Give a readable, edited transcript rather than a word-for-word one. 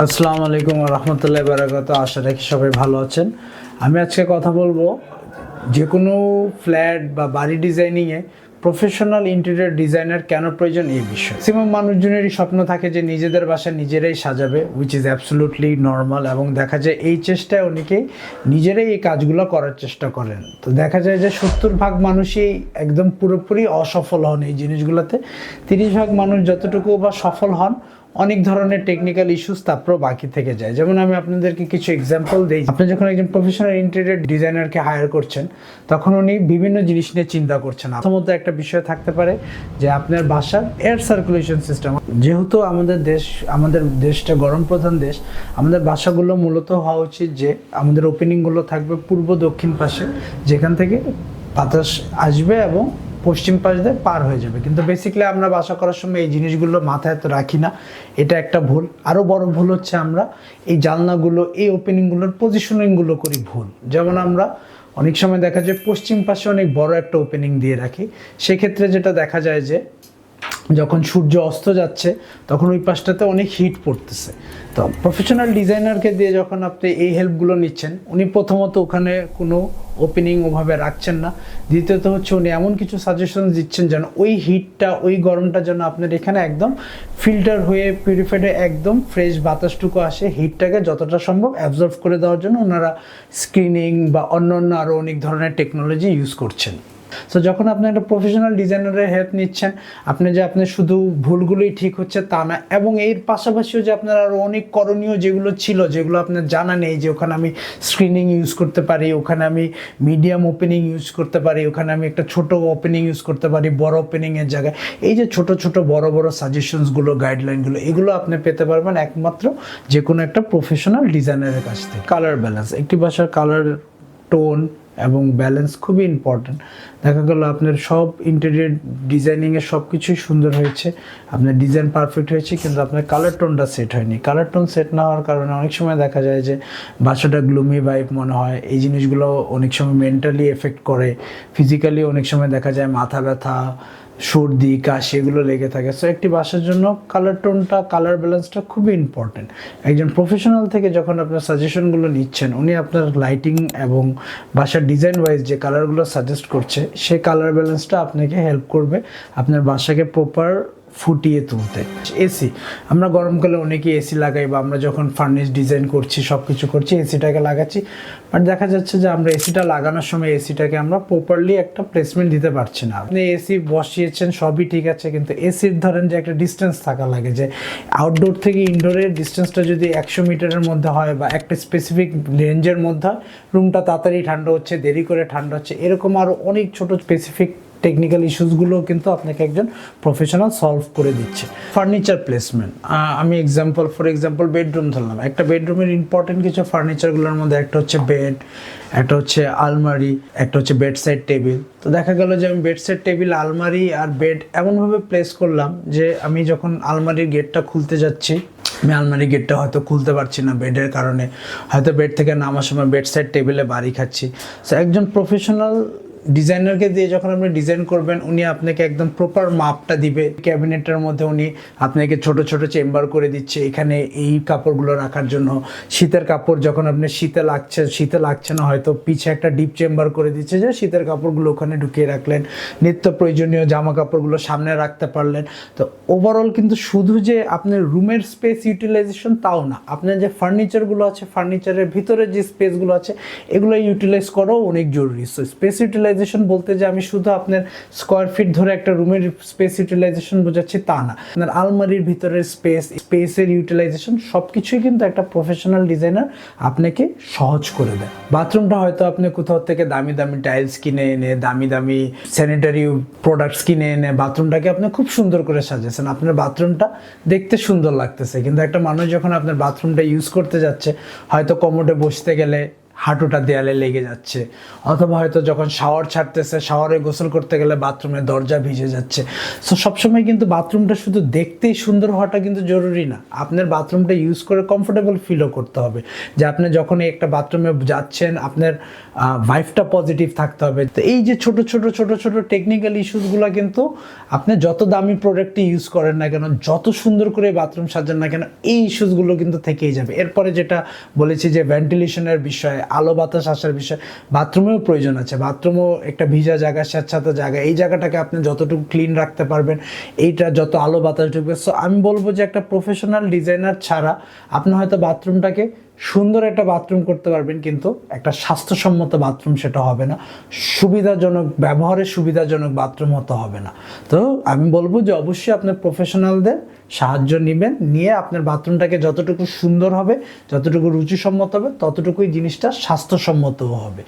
আসসালামু আলাইকুম রহমতুল্লাহ বারাকাতুহু। আশা রাখি সবাই ভালো আছেন। আমি আজকে কথা বলবো যে কোনো ফ্ল্যাট বা বাড়ি ডিজাইনিংয়ে প্রফেশনাল ইন্টেরিয়র ডিজাইনার কেন প্রয়োজন এই বিষয়ে। ম্যাক্সিমাম মানুষজনেরই স্বপ্ন থাকে যে নিজেদের বাসা নিজেরাই সাজাবে, উইচ ইজ অ্যাবসলুটলি নর্মাল, এবং দেখা যায় এই চেষ্টায় অনেকেই নিজেরাই এই কাজগুলো করার চেষ্টা করেন। তো দেখা যায় যে 70% মানুষই একদম পুরোপুরি অসফল হন এই জিনিসগুলোতে। 30% মানুষ যতটুকু বা সফল হন, অনেক ধরনের টেকনিক্যাল ইস্যুস তারপরেও বাকি থেকে যায়। যেমন আমি আপনাদেরকে কিছু এক্সাম্পল দিই। আপনি যখন একজন প্রফেশনাল ইন্টেরিয়র ডিজাইনারকে হায়ার করছেন, তখন উনি বিভিন্ন জিনিস নিয়ে চিন্তা করছেন। প্রথমত একটা বিষয় থাকতে পারে যে আপনার বাসার এয়ার সার্কুলেশন সিস্টেম। যেহেতু আমাদের দেশটা গরম প্রধান দেশ, আমাদের বাসাগুলো মূলত হওয়া উচিত যে আমাদের ওপেনিংগুলো থাকবে পূর্ব দক্ষিণ পাশে, যেখান থেকে বাতাস আসবে এবং পশ্চিম পাশ দিয়ে পার হয়ে যাবে। কিন্তু বেসিক্যালি আমরা বাসা করার সময় এই জিনিসগুলো মাথায় তো রাখি না, এটা একটা ভুল। আরও বড় ভুল হচ্ছে আমরা এই জানলাগুলো, এই ওপেনিংগুলোর পজিশনিংগুলো করি ভুল। যেমন আমরা অনেক সময় দেখা যায় পশ্চিম পাশে অনেক বড় একটা ওপেনিং দিয়ে রাখি। সেক্ষেত্রে যেটা দেখা যায় যে যখন সূর্য অস্ত যাচ্ছে তখন ওই পাশটাতে অনেক হিট পড়তেছে। তো প্রফেশনাল ডিজাইনারকে দিয়ে যখন আপনি এই হেল্পগুলো নিচ্ছেন, উনি প্রথমত ওখানে কোনো ওপেনিং ওভাবে রাখছেন না। দ্বিতীয়ত হচ্ছে উনি এমন কিছু সাজেশন দিচ্ছেন যেন ওই হিটটা, ওই গরমটা যেন আপনার এখানে একদম ফিল্টার হয়ে পিউরিফাইড হয়ে একদম ফ্রেশ বাতাসটুকু আসে, হিটটাকে যতটা সম্ভব অ্যাবজর্ব করে দেওয়ার জন্য ওনারা স্ক্রিনিং বা অন্য আরও অনেক ধরনের টেকনোলজি ইউজ করছেন। সো যখন আপনি একটা প্রফেশনাল ডিজাইনারের হেল্প নিচ্ছেন, আপনার শুধু ভুলগুলোই ঠিক হচ্ছে তা না, এবং এর পাশাপাশিও যে আপনার আরও অনেক করণীয় যেগুলো ছিল, যেগুলো আপনার জানা নেই, যে ওখানে আমি স্ক্রিনিং ইউজ করতে পারি, ওখানে আমি মিডিয়াম ওপেনিং ইউজ করতে পারি, ওখানে আমি একটা ছোট ওপেনিং ইউজ করতে পারি বড় ওপেনিংয়ের জায়গায়। এই যে ছোট বড় সাজেশনসগুলো, গাইডলাইনগুলো, এগুলো আপনি পেতে পারবেন একমাত্র যে কোনো একটা প্রফেশনাল ডিজাইনারের কাছ থেকে। কালার ব্যালেন্স, একটি বাসার কালার টোন এবং ব্যালেন্স খুবই ইম্পর্ট্যান্ট। দেখা গেল আপনার সব ইন্টেরিয়র ডিজাইনিংয়ের সব কিছুই সুন্দর হয়েছে, আপনার ডিজাইন পারফেক্ট হয়েছে, কিন্তু আপনার কালার টোনটা সেট হয়নি। কালার টোন সেট না হওয়ার কারণে অনেক সময় দেখা যায় যে বাসাটা গ্লুমি ভাইব মনে হয়। এই জিনিসগুলো অনেক সময় মেন্টালি এফেক্ট করে, ফিজিক্যালি অনেক সময় দেখা যায় মাথা ব্যথা, সর্দি, কাশি এগুলো লেগে থাকে। সো একটি বাসার জন্য কালার টোনটা, কালার ব্যালেন্সটা খুবই ইম্পর্টেন্ট। একজন প্রফেশনাল থেকে যখন আপনার সাজেশনগুলো নিচ্ছেন, উনি আপনার লাইটিং এবং বাসার ডিজাইন ওয়াইজ যে কালারগুলো সাজেস্ট করছে, সেই কালার ব্যালেন্সটা আপনাকে হেল্প করবে আপনার বাসাকে প্রপার ফুটিয়ে তুলতে। এসি, আমরা গরমকালে অনেকেই এসি লাগাই, বা আমরা যখন ফার্নিশ ডিজাইন করছি, সব কিছু করছি, এসিটাকে লাগাচ্ছি। বাট দেখা যাচ্ছে যে আমরা এসিটা লাগানোর সময় এসিটাকে আমরা প্রপারলি একটা প্লেসমেন্ট দিতে পারছি না। আপনি এসি বসিয়েছেন, সবই ঠিক আছে, কিন্তু এসির ধরেন যে একটা ডিস্টেন্স থাকা লাগে, যে আউটডোর থেকে ইনডোরের ডিস্টেন্সটা যদি 100 মিটারের মধ্যে হয় বা একটা স্পেসিফিক রেঞ্জের মধ্যে হয়, রুমটা তাড়াতাড়ি ঠান্ডা হচ্ছে, দেরি করে ঠান্ডা হচ্ছে, এরকম আরও অনেক ছোট স্পেসিফিক টেকনিক্যাল ইস্যুসগুলো কিন্তু আপনাকে একজন প্রফেশনাল সলভ করে দিচ্ছে। ফার্নিচার প্লেসমেন্ট, আমি ফর এক্সাম্পল বেডরুম ধরলাম। একটা বেডরুমের ইম্পর্টেন্ট কিছু ফার্নিচারগুলোর মধ্যে একটা হচ্ছে বেড, একটা হচ্ছে আলমারি, একটা হচ্ছে বেড সাইড টেবিল। তো দেখা গেল যে আমি বেড সাইড টেবিল, আলমারি আর বেড এমনভাবে প্লেস করলাম যে আমি যখন আলমারির গেটটা খুলতে যাচ্ছি, আমি আলমারি গেটটা হয়তো খুলতে পারছি না বেডের কারণে, হয়তো বেড থেকে নামার সময় বেড সাইড টেবিলে বাড়ি খাচ্ছি। সো একজন প্রফেশনাল ডিজাইনারকে দিয়ে যখন আপনি ডিজাইন করবেন, উনি আপনাকে একদম প্রপার মাপটা দিবে। ক্যাবিনেটের মধ্যে উনি আপনাকে ছোট চেম্বার করে দিচ্ছে, এখানে এই কাপড়গুলো রাখার জন্য। শীতের কাপড় যখন আপনি শীতে লাগছে না, হয়তো পিছে একটা ডিপ চেম্বার করে দিচ্ছে, যে শীতের কাপড়গুলো ওখানে ঢুকিয়ে রাখলেন, নিত্য প্রয়োজনীয় জামা কাপড়গুলো সামনে রাখতে পারলেন। তো ওভারঅল কিন্তু শুধু যে আপনার রুমের স্পেস ইউটিলাইজেশন তাও না, আপনার যে ফার্নিচারগুলো আছে, ফার্নিচারের ভিতরে যে স্পেসগুলো আছে, এগুলো ইউটিলাইজ করাও অনেক জরুরি। সো স্পেস ইউটিলাইজেশন বলতে যে আমি শুধু আপনার স্কোয়ার ফিট ধরে একটা রুমের স্পেস ইউটিলাইজেশন বোঝাচ্ছি তা না, আপনার আলমারির ভিতরের স্পেসের ইউটিলাইজেশন সবকিছুই কিন্তু একটা প্রফেশনাল ডিজাইনার আপনাকে সহজ করে দেয়। বাথরুমটা হয়তো আপনি কোথাও থেকে দামি টাইলস কিনে এনে, দামি স্যানিটারি প্রোডাক্টস কিনে এনে বাথরুমটাকে আপনি খুব সুন্দর করে সাজিয়েছেন, আপনার বাথরুমটা দেখতে সুন্দর লাগতেছে, কিন্তু একটা মানুষ যখন আপনার বাথরুমটা ইউজ করতে যাচ্ছে, হয়তো কমোডে বসতে গেলে হাঁটুটা দেয়ালে লেগে যাচ্ছে, অথবা হয়তো যখন শাওয়ার ছাড়তেছে, শাওয়ারে গোসল করতে গেলে বাথরুমের দরজা ভিজে যাচ্ছে। সো সবসময় কিন্তু বাথরুমটা শুধু দেখতেই সুন্দর হওয়াটা কিন্তু জরুরি না, আপনার বাথরুমটা ইউজ করে কমফোর্টেবল ফিলও করতে হবে, যে আপনি যখন একটা বাথরুমে যাচ্ছেন আপনার ভাইবটা পজিটিভ থাকতে হবে। তো এই যে ছোট ছোট ছোট ছোট টেকনিক্যাল ইস্যুসগুলো কিন্তু আপনি যত দামি প্রোডাক্টই ইউজ করেন না কেন, যত সুন্দর করে বাথরুম সাজান না কেন, এই ইস্যুসগুলো কিন্তু থেকেই যাবে। এরপরে যেটা বলেছি যে ভেন্টিলেশনের বিষয়, আলো বাতাস আসার বিষয়, বাথরুমেও প্রয়োজন আছে। বাথরুমও একটা ভিজা জায়গা, স্যাঁতস্যাঁতে জায়গা, এই জায়গাটাকে আপনি যতটুকু ক্লিন রাখতে পারবেন, এইটা যত আলো বাতাস ঢুকবে। সো আমি বলবো যে একটা প্রফেশনাল ডিজাইনার ছাড়া আপনি হয়তো বাথরুমটাকে সুন্দর একটা বাথরুম করতে পারবেন, কিন্তু একটা স্বাস্থ্যসম্মত বাথরুম সেটা হবে না, সুবিধাজনক, ব্যবহারের সুবিধাজনক বাথরুম হতে হবে না। তো আমি বলবো যে অবশ্যই আপনার প্রফেশনালদের সাহায্য নেবেন, নিয়ে আপনার বাথরুমটাকে যতটুকু সুন্দর হবে, যতটুকু রুচিসম্মত হবে, ততটুকুই জিনিসটা স্বাস্থ্যসম্মতও হবে।